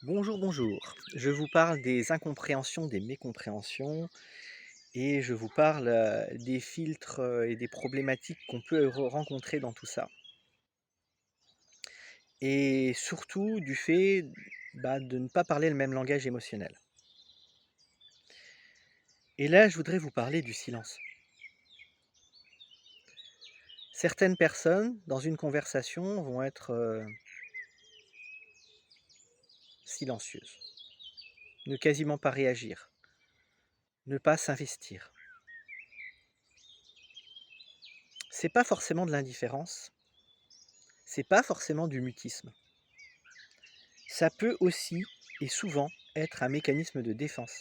Bonjour, bonjour. Je vous parle des incompréhensions, des mécompréhensions et je vous parle, des filtres, et des problématiques qu'on peut rencontrer dans tout ça et surtout du fait, de ne pas parler le même langage émotionnel. Et là, je voudrais vous parler du silence. Certaines personnes, dans une conversation, vont être, silencieuses, ne quasiment pas réagir, ne pas s'investir. C'est pas forcément de l'indifférence, c'est pas forcément du mutisme. Ça peut aussi et souvent être un mécanisme de défense.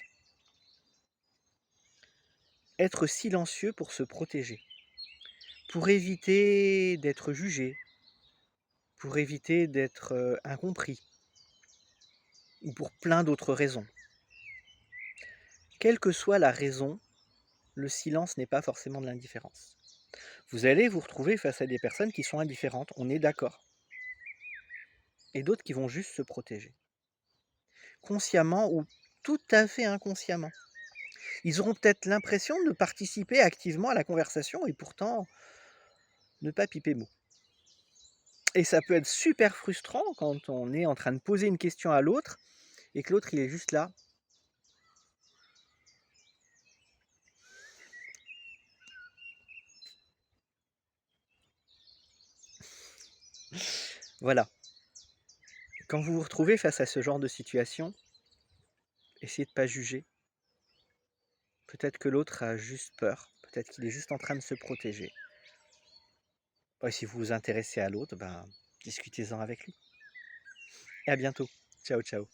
Être silencieux pour se protéger, pour éviter d'être jugé, pour éviter d'être, incompris ou pour plein d'autres raisons. Quelle que soit la raison, le silence n'est pas forcément de l'indifférence. Vous allez vous retrouver face à des personnes qui sont indifférentes, on est d'accord, et d'autres qui vont juste se protéger, consciemment ou tout à fait inconsciemment. Ils auront peut-être l'impression de participer activement à la conversation et pourtant ne pas piper mot. Et ça peut être super frustrant quand on est en train de poser une question à l'autre et que l'autre il est juste là. Voilà. Quand vous vous retrouvez face à ce genre de situation, essayez de pas juger. Peut-être que l'autre a juste peur, peut-être qu'il est juste en train de se protéger. Ouais, si vous vous intéressez à l'autre, discutez-en avec lui. Et à bientôt. Ciao, ciao.